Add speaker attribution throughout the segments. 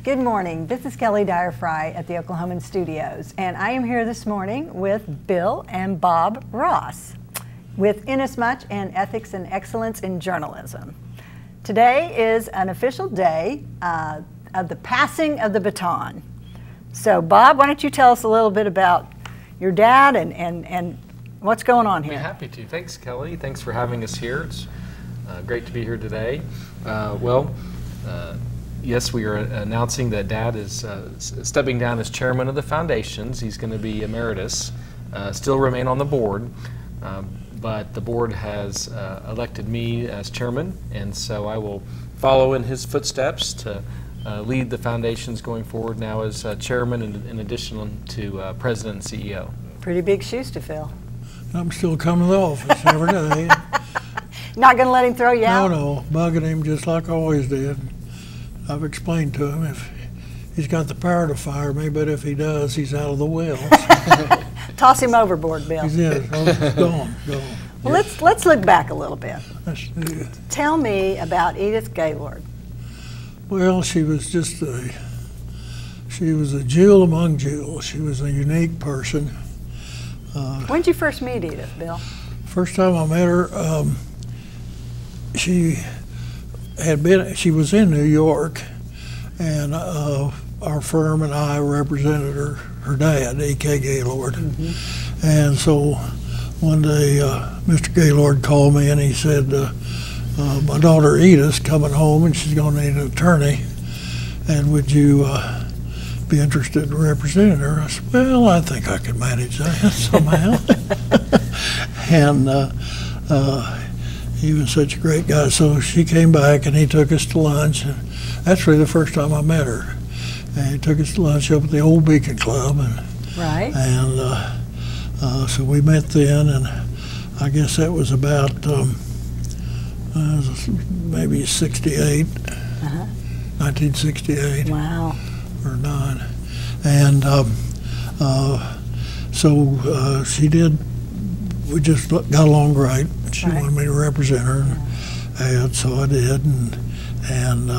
Speaker 1: Good morning. This is Kelly Dyer-Fry at the Oklahoman Studios, and I am here this morning with Bill and Bob Ross with Inasmuch and Ethics and Excellence in Journalism. Today is an official day of the passing of the baton. So, Bob, why don't you tell us a little bit about your dad and what's going on here?
Speaker 2: I'd be happy to. Thanks, Kelly. Thanks for having us here. It's great to be here today. Yes, we are announcing that Dad is stepping down as chairman of the foundations. He's going to be emeritus, still remain on the board, but the board has elected me as chairman, and so I will follow in his footsteps to lead the foundations going forward now as chairman in addition to president and CEO. Pretty
Speaker 1: big shoes to fill.
Speaker 3: I'm still coming to the office every day.
Speaker 1: Not going to let him throw you out?
Speaker 3: No, bugging him just like I always did. I've explained to him if he's got the power to fire me, but if he does, he's out of the will.
Speaker 1: Toss him overboard, Bill.
Speaker 3: He's gone.
Speaker 1: Well, let's look back a little bit.
Speaker 3: Yeah.
Speaker 1: Tell me about Edith Gaylord.
Speaker 3: Well, she was just she was a jewel among jewels. She was a unique person.
Speaker 1: When did you first meet Edith, Bill?
Speaker 3: First time I met her, she was in New York, and our firm and I represented her dad, E.K. Gaylord. Mm-hmm. And so one day Mr. Gaylord called me and he said, my daughter Edith's coming home and she's going to need an attorney, and would you be interested in representing her? I said, well, I think I could manage that somehow. And he was such a great guy. So she came back and he took us to lunch. And that's really the first time I met her. And he took us to lunch up at the old Beacon Club. And,
Speaker 1: right.
Speaker 3: And so we met then, and I guess that was about maybe 68, 1968.
Speaker 1: Wow.
Speaker 3: Or 9. And so she did, we just got along great. She wanted me to represent her, and so I did. And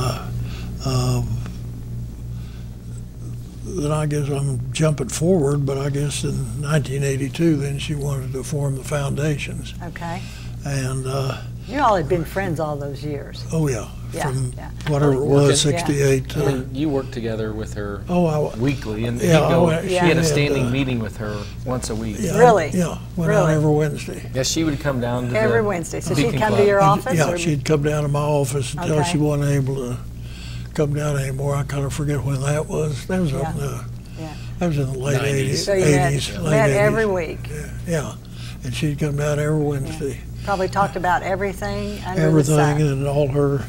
Speaker 3: then I guess I'm jumping forward, but I guess in 1982, then she wanted to form the foundations.
Speaker 1: Okay.
Speaker 3: And
Speaker 1: you all had been friends all those years.
Speaker 3: Oh yeah.
Speaker 1: Yeah,
Speaker 3: from whatever it was, 68.
Speaker 2: I mean, you worked together with her weekly, and
Speaker 3: he
Speaker 2: had a standing meeting with her once a week.
Speaker 3: Yeah,
Speaker 1: really?
Speaker 3: Yeah, went out every Wednesday.
Speaker 2: Yeah, she would come down to
Speaker 1: every Wednesday. So she'd come to your office?
Speaker 3: Yeah, she'd come down to my office until she wasn't able to come down anymore. I kind of forget when that was. That was up in the, that was in the late 80s.
Speaker 1: So you met every week?
Speaker 3: Yeah, and she'd come down every Wednesday.
Speaker 1: Probably talked about everything under the sun.
Speaker 3: Everything and all her,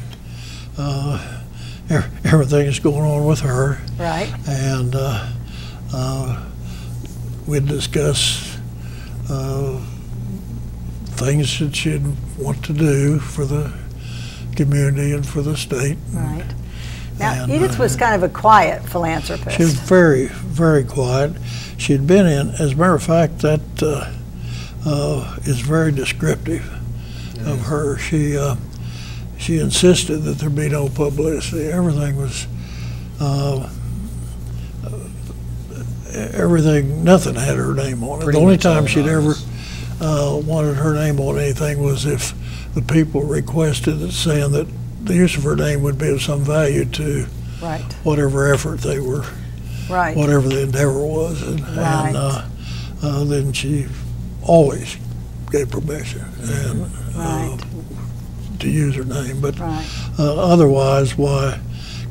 Speaker 3: everything that's going on with her.
Speaker 1: Right.
Speaker 3: And we'd discuss things that she'd want to do for the community and for the state.
Speaker 1: Right. Now, Edith was kind of a quiet philanthropist.
Speaker 3: She was very, very quiet. She'd been in, as a matter of fact, that is very descriptive of her. She insisted that there be no publicity. Everything was, nothing had her name on it. The only time she'd ever wanted her name on anything was if the people requested it, saying that the use of her name would be of some value to whatever effort they were, whatever the endeavor was. And then she always gave permission to use her name, but otherwise, why,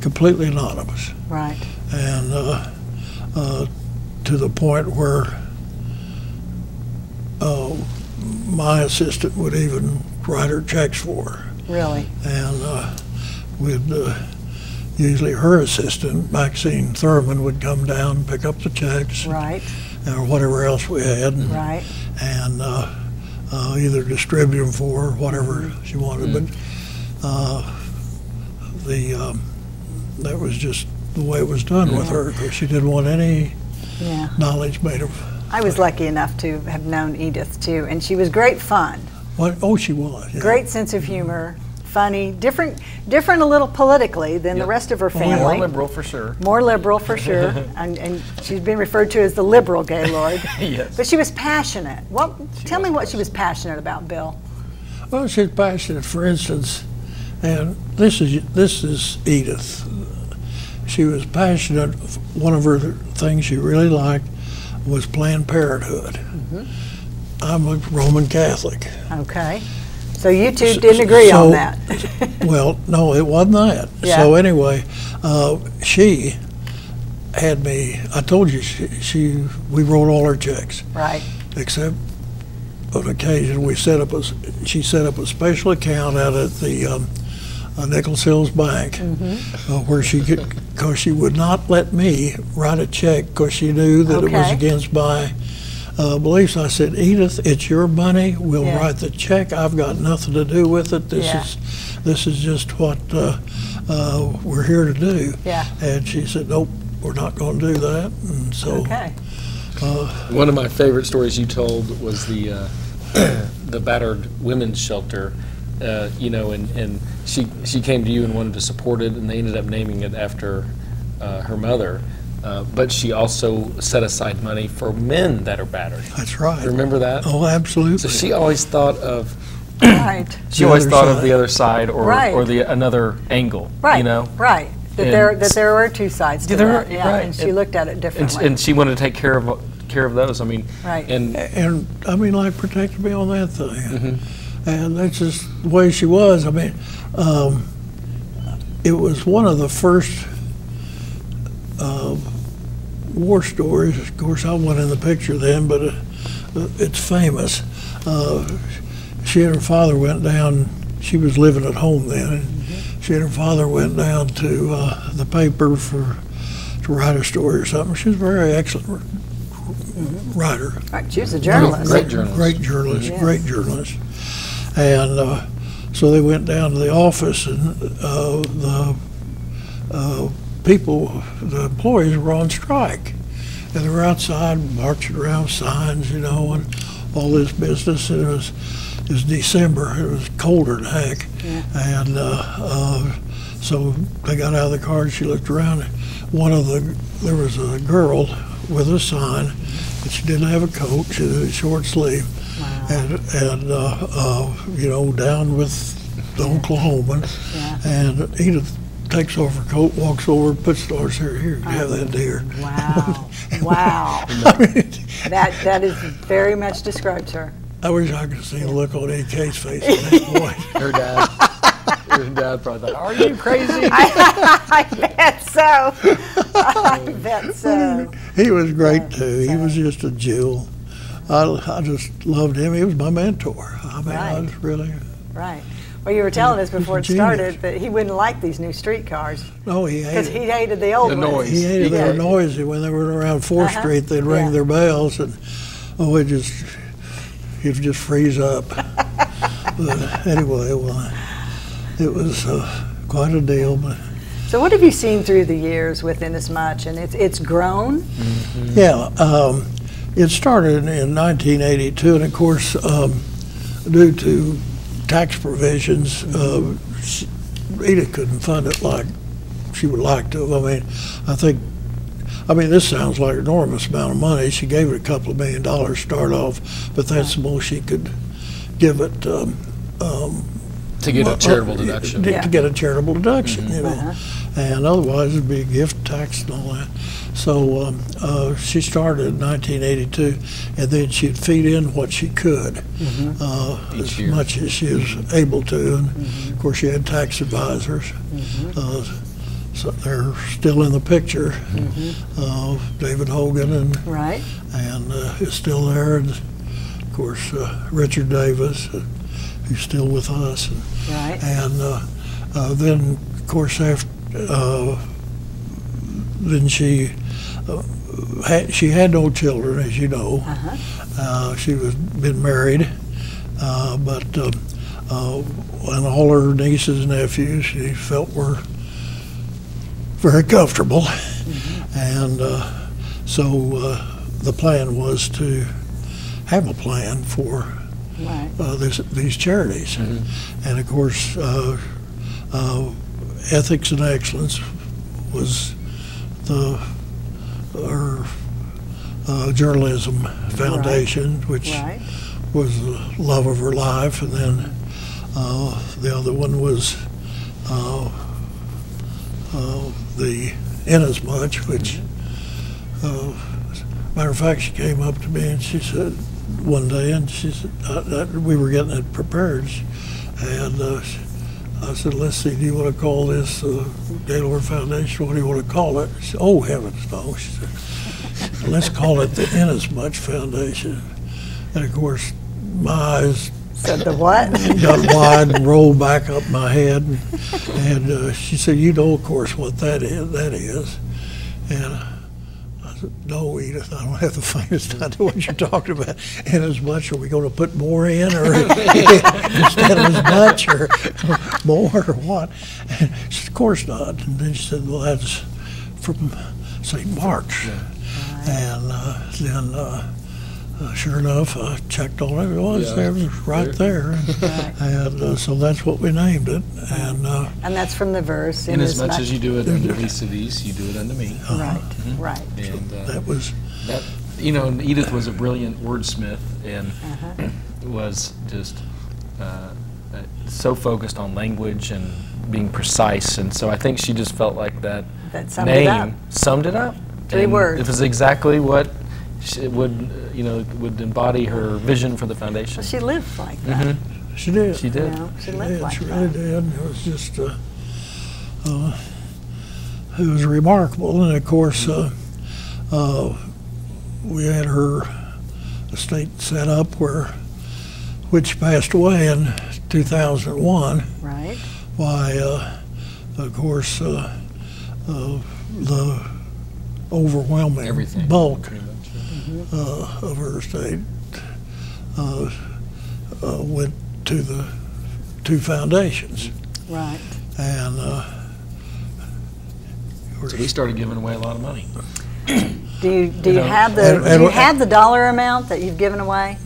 Speaker 3: completely anonymous.
Speaker 1: Right.
Speaker 3: And to the point where my assistant would even write her checks for her.
Speaker 1: Really?
Speaker 3: And usually her assistant, Maxine Thurman, would come down and pick up the checks.
Speaker 1: Right.
Speaker 3: Or whatever else we had. And either distribute them for her, whatever she wanted. But that was just the way it was done with her, because she didn't want any knowledge made of.
Speaker 1: I was lucky enough to have known Edith too, and she was great fun.
Speaker 3: What? Oh, she was.
Speaker 1: Great sense of humor, funny, different a little politically than the rest of her family.
Speaker 2: More liberal for sure.
Speaker 1: More liberal for sure, and she's been referred to as the liberal Gaylord.
Speaker 2: Yes.
Speaker 1: But she was passionate. Tell me what she was passionate about, Bill.
Speaker 3: Well, she's passionate, for instance, and this is Edith. She was passionate. One of her things she really liked was Planned Parenthood. I'm a Roman Catholic.
Speaker 1: Okay. So you two didn't agree on that.
Speaker 3: Well, no, it wasn't that.
Speaker 1: Yeah.
Speaker 3: So anyway, she had me, I told you, we wrote all her checks.
Speaker 1: Right.
Speaker 3: Except on occasion she set up a special account out at the Nichols Hills Bank, where she could, because she would not let me write a check because she knew that it was against my beliefs. I said, Edith, it's your money. We'll write the check. I've got nothing to do with it. This is just what we're here to do.
Speaker 1: Yeah.
Speaker 3: And she said, nope, we're not going to do that. And so.
Speaker 1: Okay.
Speaker 2: One of my favorite stories you told was the battered women's shelter. And she came to you and wanted to support it, and they ended up naming it after her mother. But she also set aside money for men that are battered.
Speaker 3: That's right.
Speaker 2: Remember that?
Speaker 3: Oh, absolutely.
Speaker 2: So she always thought of
Speaker 1: She
Speaker 2: always thought of the other side or the another angle.
Speaker 1: Right.
Speaker 2: You know?
Speaker 1: Right. That there were two sides to that. Yeah.
Speaker 2: Right.
Speaker 1: And she looked at it differently.
Speaker 2: And she wanted to take care of those. I mean.
Speaker 1: Right.
Speaker 3: And I mean, like, protected me on that thing. And that's just the way she was. I mean, it was one of the first war stories. Of course, I wasn't in the picture then, but it's famous. She and her father went down. She was living at home then. And she and her father went down to the paper to write a story or something. She was a very excellent writer.
Speaker 1: Right. She was a journalist.
Speaker 2: Great journalist.
Speaker 3: Great journalist.
Speaker 1: Yes.
Speaker 3: Great journalist. And so they went down to the office, and the employees were on strike. And they were outside marching around signs, and all this business. And it was December. It was colder than heck.
Speaker 1: Yeah.
Speaker 3: And so they got out of the car, and she looked around. There was a girl with a sign, but she didn't have a coat. She had a short sleeve.
Speaker 1: Wow.
Speaker 3: And down with the Oklahoma, and Edith takes off her coat, walks over, puts the horse here. Here, you have that deer.
Speaker 1: Wow! Wow!
Speaker 3: I mean,
Speaker 1: that is very much describes her.
Speaker 3: I wish I could have seen the look on EK's face at that point.
Speaker 2: Her dad probably thought, "Are you crazy?"
Speaker 1: I bet so. I bet so.
Speaker 3: He was great too. He was just a jewel. I just loved him. He was my mentor. I mean, I was really.
Speaker 1: Right. Well, you were telling us before it started that he wouldn't like these new streetcars.
Speaker 3: No, he hated.
Speaker 1: Because he hated the old
Speaker 2: The
Speaker 1: ones.
Speaker 2: noise.
Speaker 3: He hated their noise. When they were around 4th Street, they'd ring their bells, and he'd just freeze up. But anyway, it was quite a deal. But
Speaker 1: so, what have you seen through the years with Inasmuch, and it's grown?
Speaker 3: yeah, it started in 1982, and of course, due to tax provisions, Edith couldn't fund it like she would like to. I mean, this sounds like an enormous amount of money. She gave it a couple of $1 million to start off, but that's the most she could give it.
Speaker 2: To get a charitable deduction.
Speaker 3: To get a charitable deduction, and otherwise it'd be a gift tax and all that. So she started in 1982, and then she'd feed in what she could, as much as she was able to. And of course, she had tax advisors. So they're still in the picture. David Hogan and is still there, and of course Richard Davis, who's still with us. And then, of course, after then she had no children, as you know. She was been married, but and all her nieces and nephews she felt were very comfortable, and so the plan was to have a plan for these charities. And of course, Ethics and Excellence was our journalism foundation, which was the love of her life, and then the other one was the Inasmuch, which, matter of fact, she came up to me and she said one day, and she said, we were getting it prepared, and I said, let's see, do you want to call this Gaylord Foundation? What do you want to call it? She said, oh, heavens, no. She said, let's call it the Inasmuch Foundation. And of course, my eyes
Speaker 1: said the what?
Speaker 3: got wide and rolled back up my head. And she said, you know, of course, what that is. And I said, no, Edith, I don't have the faintest idea what you're talking about. Inasmuch, are we going to put more in, or instead of as much, or more, or what? And she said, of course not. And then she said, well, that's from St. Mark's. And then, sure enough, I checked on it. It was there, right there. And so that's what we named it. And
Speaker 1: that's from the verse.
Speaker 2: Inasmuch as you do it unto least of these, you do it unto me.
Speaker 1: Right.
Speaker 2: And
Speaker 3: that was
Speaker 2: that. You know, Edith was a brilliant wordsmith and was just so focused on language and being precise. And so I think she just felt like that name summed it up.
Speaker 1: 3 words.
Speaker 2: It was exactly what would embody her vision for the foundation.
Speaker 1: Well, she lived like that.
Speaker 3: She did.
Speaker 2: She did.
Speaker 1: You know, she lived like
Speaker 3: she
Speaker 1: that.
Speaker 3: really did. It was just, it was remarkable. And of course, we had her estate set up which passed away in 2001.
Speaker 1: Right.
Speaker 3: Why, of course, the overwhelming bulk of her estate went to the 2 foundations.
Speaker 1: Right.
Speaker 3: And
Speaker 2: so we started giving away a lot of money.
Speaker 1: Do you have the dollar amount that you've given away?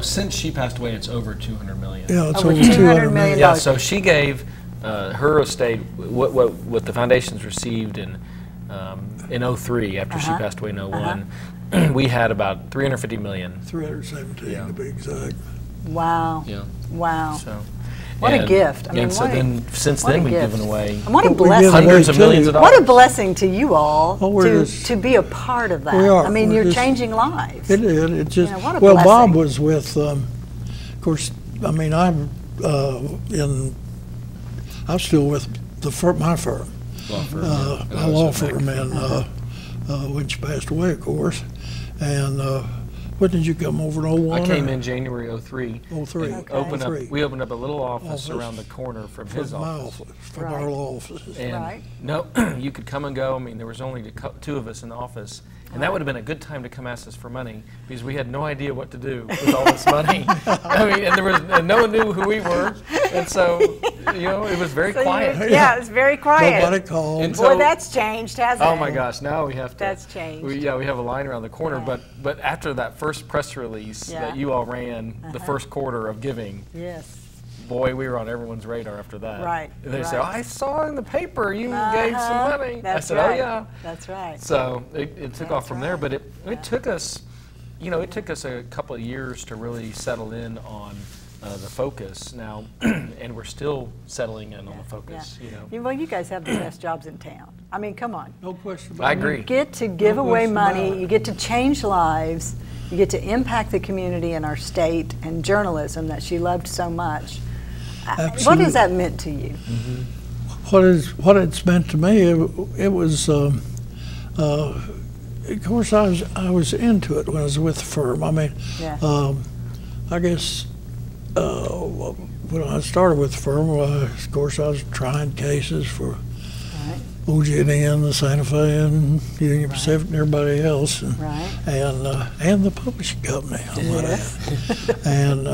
Speaker 2: Since she passed away, it's over $200 million.
Speaker 3: Yeah, it's
Speaker 1: over
Speaker 3: over
Speaker 1: $200 million.
Speaker 2: Yeah, so she gave her estate what the foundations received in 03 after she passed away in 01. We had about $350 million.
Speaker 3: 317 to be exact.
Speaker 1: Wow.
Speaker 2: Yeah.
Speaker 1: Wow.
Speaker 2: So,
Speaker 1: what a gift. I mean,
Speaker 2: so then since then we've given away
Speaker 1: what a blessing.
Speaker 2: hundreds of millions of dollars.
Speaker 1: What a blessing to you all to be a part of that.
Speaker 3: We are.
Speaker 1: I mean, you're changing lives.
Speaker 3: It did. It just,
Speaker 1: what a
Speaker 3: well,
Speaker 1: blessing.
Speaker 3: Bob was with, of course, I mean, I'm still with my firm. My law firm, and when she passed away, of course. And when did you come over in 01?
Speaker 2: I came in January 03.
Speaker 3: 03.
Speaker 2: Okay. We opened up a little office around the corner from his office.
Speaker 3: From our law offices.
Speaker 2: And no, you could come and go. I mean, there was only 2 of us in the office. And that would have been a good time to come ask us for money because we had no idea what to do with all this money. I mean, and no one knew who we were. And so, it was very quiet.
Speaker 1: Yeah, it was very quiet.
Speaker 3: Nobody called.
Speaker 2: And
Speaker 1: Boy, that's changed, hasn't it?
Speaker 2: Oh my gosh, now we have to.
Speaker 1: That's changed.
Speaker 2: We have a line around the corner, but after that first press release that you all ran, the first quarter of giving.
Speaker 1: Yes.
Speaker 2: Boy, we were on everyone's radar after that.
Speaker 1: Right.
Speaker 2: And they said, I saw in the paper you gave some money.
Speaker 1: That's
Speaker 2: I said,
Speaker 1: right.
Speaker 2: oh yeah.
Speaker 1: That's right.
Speaker 2: So it took off from there, but it took us, it took us a couple of years to really settle in on the focus now, and we're still settling in on the focus.
Speaker 1: Well, you guys have the best jobs in town. I mean, come on.
Speaker 3: No question about it.
Speaker 2: I agree.
Speaker 1: You get to give away money. You get to change lives. You get to impact the community in our state and journalism that she loved so much.
Speaker 3: Absolutely.
Speaker 1: What has that meant to you?
Speaker 3: What it's meant to me, it was, of course, I was into it when I was with the firm. I mean, I guess when I started with the firm, of course, I was trying cases for OG&N, the Santa Fe, and Union Pacific, and everybody else, and the publishing company. And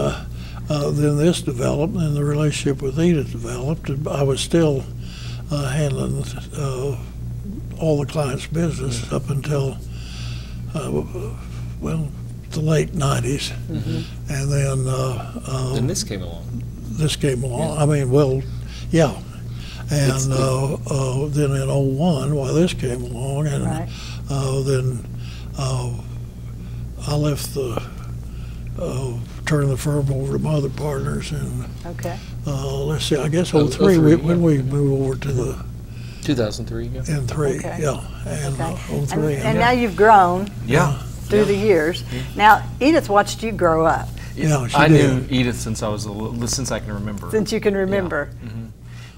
Speaker 3: then this developed, and the relationship with Edith developed, and I was still handling all the client's business up until, the late 90s. And then
Speaker 2: And this came along.
Speaker 3: this came along. I mean, well, yeah. And then in '01, this came along, and then I left turned the firm over to my other partners, and let's see, I guess '03 when we moved over to the
Speaker 2: 2003.
Speaker 3: and and '03.
Speaker 1: And now you've grown through the years.
Speaker 2: Yeah.
Speaker 1: Now, Edith watched you grow up.
Speaker 3: Yeah, she
Speaker 2: I
Speaker 3: did.
Speaker 2: knew Edith since I was since I can remember.
Speaker 1: Since you can remember.
Speaker 2: Yeah.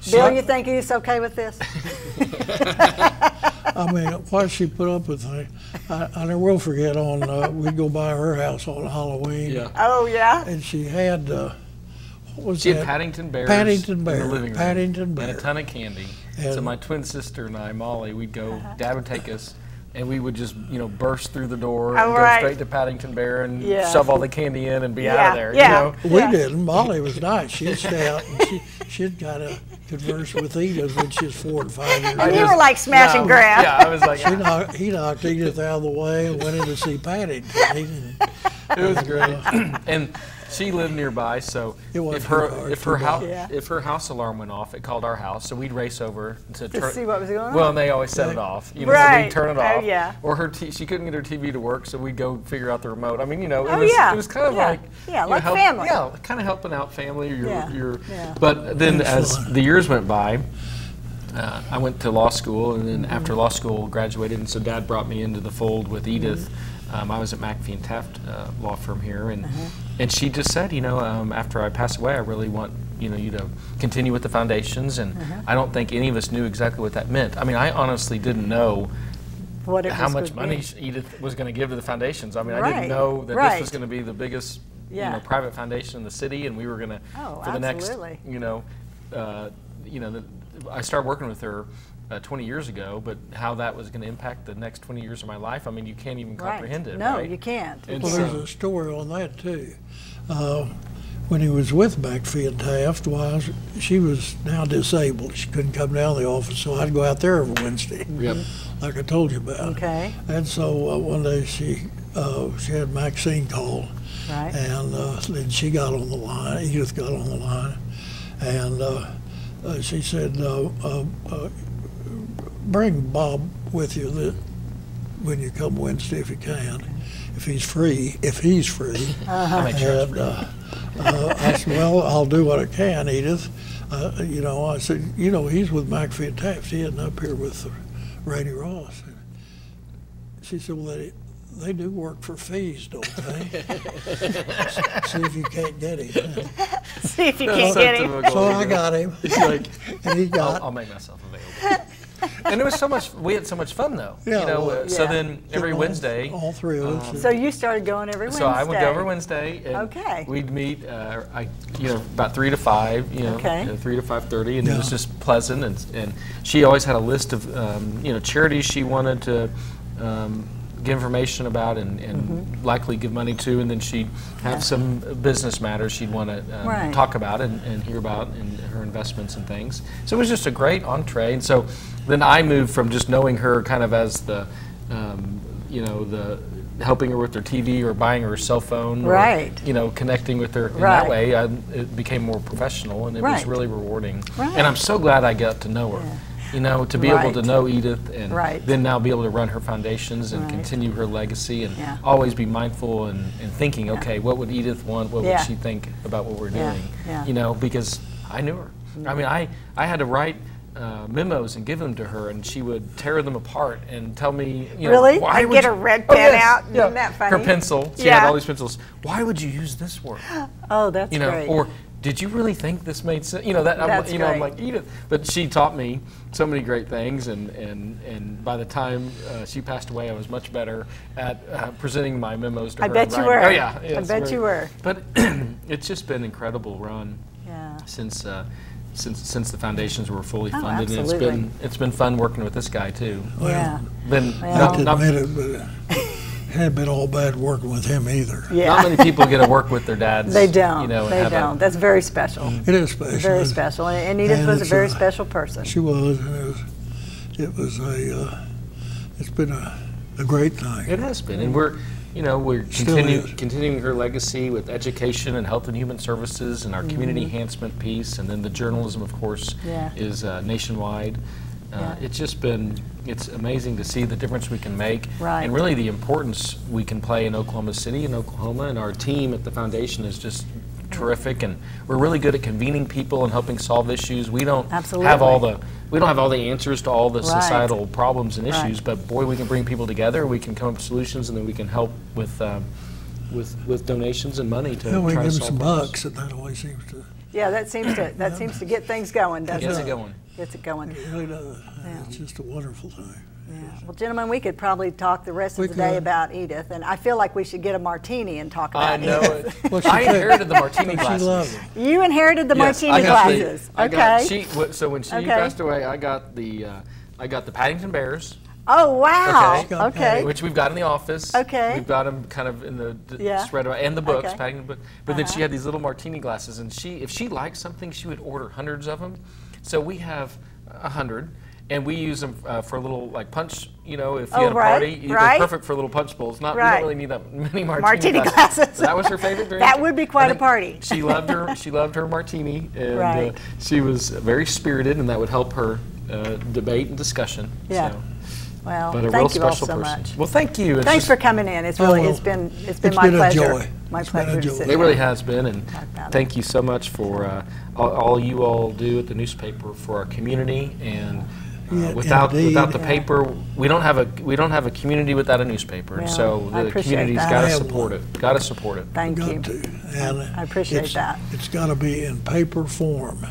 Speaker 1: Bill, you think Edith's okay with this?
Speaker 3: I mean, what she put up with me, I never will forget. We'd go by her house on Halloween.
Speaker 2: Yeah.
Speaker 1: Oh, yeah?
Speaker 3: And she had, what was
Speaker 2: She
Speaker 3: that?
Speaker 2: had Paddington Bears
Speaker 3: Paddington Bear.
Speaker 2: in the living room.
Speaker 3: Paddington Bear.
Speaker 2: And a ton of candy.
Speaker 3: And
Speaker 2: so my twin sister and I, Molly, we'd go, Dad would take us, and we would just, burst through the door and go straight to Paddington Bear and shove all the candy in and be out of there.
Speaker 3: We didn't. Molly was nice. She'd stay out, and she'd kind of converse with Edith when she was 4 and 5 years old.
Speaker 1: You were like smashing grass.
Speaker 2: Yeah, I was like,
Speaker 3: He knocked Edith out of the way and went in to see Paddington.
Speaker 2: it was great. And she lived nearby, so if her house alarm went off, it called our house, so we'd race over to
Speaker 1: see what was going on.
Speaker 2: Well, and they always set it off, so we'd turn it off. Or she couldn't get her TV to work, so we'd go figure out the remote. I mean, it was kind of like
Speaker 1: like family.
Speaker 2: Yeah, kind of helping out family. But then as the years went by, I went to law school, and then after law school, graduated, and so Dad brought me into the fold with Edith. I was at McAfee and Taft law firm here, and she just said, after I pass away, I really want you to continue with the foundations, and I don't think any of us knew exactly what that meant. I mean, I honestly didn't know how much money Edith was going to give to the foundations. I mean, I didn't know that this was going to be the biggest private foundation in the city, and we were going to for the next I started working with her 20 years ago, but how that was going to impact the next 20 years of my life, I mean, you can't even comprehend it.
Speaker 1: No, you can't.
Speaker 3: Well, there's a story on that, too. When he was with McAfee and Taft, she was now disabled. She couldn't come down to the office, so I'd go out there every Wednesday, like I told you about.
Speaker 1: Okay.
Speaker 3: And so one day she had Maxine call, and then she got on the line, Edith got on the line, and she said, bring Bob with you when you come Wednesday if you can, if he's free. And I said, well, I'll do what I can, Edith. I said, he's with McAfee and Taft. He isn't up here with Randy Ross. And she said, well, they do work for fees, don't they? See if you can't get him.
Speaker 1: See if you can't get him.
Speaker 3: So I got him.
Speaker 2: He's like,
Speaker 3: and he got.
Speaker 2: I'll make myself available. And it was so much. We had so much fun, though. So then every Wednesday,
Speaker 3: all three of us.
Speaker 1: So you started going every Wednesday.
Speaker 2: So I would go every Wednesday, and we'd meet. About 3 to 5. 3 to 5:30, and it was just pleasant. And she always had a list of charities she wanted to give information about and likely give money to, and then she'd have some business matters she'd want to talk about and hear about in her investments and things. So it was just a great entree. And so then I moved from just knowing her kind of as the the helping her with her TV or buying her a cell phone, or, connecting with her in that way. It became more professional, and it was really rewarding. And I'm so glad I got to know her. To be able to know Edith and then now be able to run her foundations and continue her legacy and always be mindful and thinking, okay, what would Edith want? What would she think about what we're doing? Because I knew her. I mean, I had to write memos and give them to her, and she would tear them apart and tell me,
Speaker 1: really?
Speaker 2: Why
Speaker 1: I'd
Speaker 2: would
Speaker 1: get
Speaker 2: you,
Speaker 1: a red pen out. Isn't that funny?
Speaker 2: Her pencil. She had all these pencils. Why would you use this word?
Speaker 1: Oh, that's great.
Speaker 2: Or did you really think this made sense? I'm like, Edith. But she taught me so many great things, and by the time she passed away, I was much better at presenting my memos to her.
Speaker 1: I bet you were.
Speaker 2: Oh yeah,
Speaker 1: I bet you were.
Speaker 2: But it's just been an incredible run since the foundations were fully funded,
Speaker 1: absolutely.
Speaker 2: and it's been fun working with this guy too.
Speaker 3: Not to admit it, but it hadn't been all bad working with him either.
Speaker 2: Not many people get to work with their dads.
Speaker 1: They don't. They don't. That's very special.
Speaker 3: It is special.
Speaker 1: Very special. And Edith was a very special person.
Speaker 3: She was. And it's been a great thing.
Speaker 2: It has been, and we're you know, we're
Speaker 3: Still is.
Speaker 2: continuing her legacy with education and health and human services and our community enhancement piece, and then the journalism, of course, is nationwide. It's just been, it's amazing to see the difference we can make, and really the importance we can play in Oklahoma City and Oklahoma, and our team at the foundation is just terrific, and we're really good at convening people and helping solve issues. We don't have all the answers to all the societal problems and issues, but boy, we can bring people together. We can come up with solutions, and then we can help with donations and money to
Speaker 3: we
Speaker 2: try to
Speaker 3: give
Speaker 2: solve
Speaker 3: some
Speaker 2: problems.
Speaker 3: bucks, and that always seems to.
Speaker 1: Yeah, that seems to get things going, doesn't it?
Speaker 2: Gets it going.
Speaker 1: Gets it going.
Speaker 3: It really does. It's just a wonderful thing.
Speaker 1: Yeah. Well, gentlemen, we could probably talk the rest of the day about Edith, and I feel like we should get a martini and talk about
Speaker 2: I know
Speaker 1: Edith.
Speaker 2: it. I inherited the martini
Speaker 3: She
Speaker 2: glasses.
Speaker 3: loved it.
Speaker 1: You inherited the martini glasses.
Speaker 2: So when she passed away, I got the Paddington Bears.
Speaker 1: Oh, wow.
Speaker 3: Okay.
Speaker 2: Which we've got in the office.
Speaker 1: Okay.
Speaker 2: We've got them kind of in the spread out, and the books, Paddington book. But then she had these little martini glasses, and if she liked something, she would order hundreds of them. So we have 100. And we use them for a little punch, you know, if you had a party, they're perfect for little punch bowls. You don't really need that many martini glasses. That was her favorite drink.
Speaker 1: That would be quite a party.
Speaker 2: She loved her martini, and she was very spirited, and that would help her debate and discussion.
Speaker 1: Yeah.
Speaker 2: So.
Speaker 1: Well,
Speaker 2: But a
Speaker 1: thank
Speaker 2: real
Speaker 1: you all
Speaker 2: special
Speaker 1: so
Speaker 2: person.
Speaker 1: much.
Speaker 2: Well, thank you.
Speaker 1: Thanks for coming in. It's really it's been my pleasure. My pleasure to sit
Speaker 2: It
Speaker 1: here.
Speaker 2: really has been, and thank you so much for all you all do at the newspaper for our community. And without the paper, we don't have a community without a newspaper. And so the community's got to support it. Got to support it.
Speaker 1: Thank you.
Speaker 3: I
Speaker 1: appreciate that.
Speaker 3: It's got to be in paper form,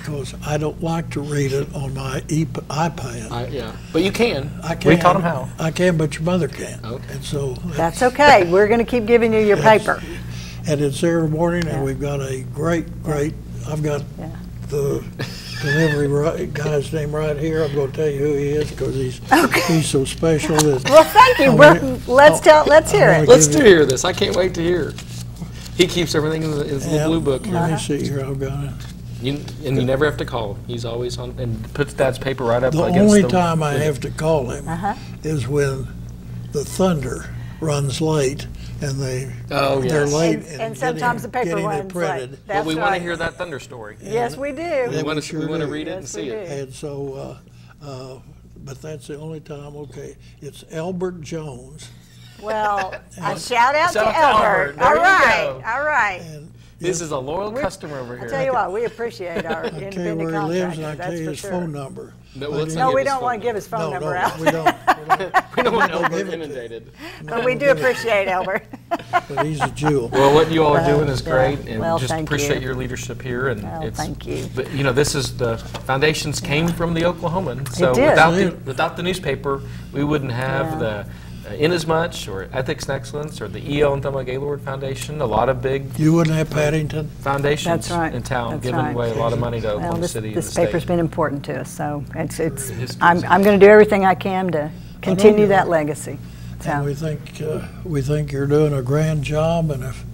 Speaker 3: because I don't like to read it on my iPad.
Speaker 2: But you can.
Speaker 3: I can.
Speaker 2: We taught them how.
Speaker 3: I can, but your mother can't.
Speaker 2: Okay.
Speaker 3: And so
Speaker 1: that's okay. We're going to keep giving you your paper.
Speaker 3: And it's there morning, and we've got a great. I've got the delivery guy's name right here. I'm going to tell you who he is, because he's so special.
Speaker 1: Well, thank you. Let's hear it.
Speaker 2: Let's hear this. I can't wait to hear. He keeps everything in his little blue book here.
Speaker 3: Let me see here. I've got it.
Speaker 2: You never have to call him. He's always on, and puts Dad's paper right up against
Speaker 3: the only time I have to call him is when the Thunder runs late, and they're late,
Speaker 1: and sometimes the paper runs late.
Speaker 2: But we want to hear that Thunder story.
Speaker 1: Yes, we do.
Speaker 2: We want to read it and see it.
Speaker 3: And so, but that's the only time. Okay, it's Albert Jones.
Speaker 1: Well, a shout out to Albert. All right.
Speaker 3: And
Speaker 2: this is a loyal customer over here.
Speaker 1: I tell you what, we appreciate our independent
Speaker 3: contractor. I'll tell you where he lives, and I'll tell you his phone number.
Speaker 1: No, we don't want to give his phone number out.
Speaker 3: We don't.
Speaker 2: We don't want Albert inundated.
Speaker 1: But we do appreciate Albert.
Speaker 3: But he's a jewel.
Speaker 2: Well, what you all are doing is great, and
Speaker 1: well,
Speaker 2: just appreciate your leadership here. And
Speaker 1: thank you.
Speaker 2: But you know, this is the foundations came from the Oklahoman. So without the newspaper, we wouldn't have the Inasmuch or Ethics and Excellence or the E.L. and Thelma Gaylord Foundation. A lot of big
Speaker 3: You wouldn't have Paddington
Speaker 2: foundations in town giving away a lot of money to Oklahoma City.
Speaker 1: This paper's been important to us, so I'm going to do everything I can to continue that legacy. So.
Speaker 3: And we think you're doing a grand job, and if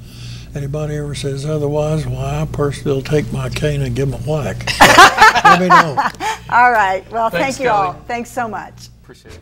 Speaker 3: anybody ever says otherwise, well, I personally will take my cane and give them a whack. Let me know.
Speaker 1: All right. Well,
Speaker 2: Thanks,
Speaker 1: thank you all.
Speaker 2: Kelly.
Speaker 1: Thanks so much.
Speaker 2: Appreciate it.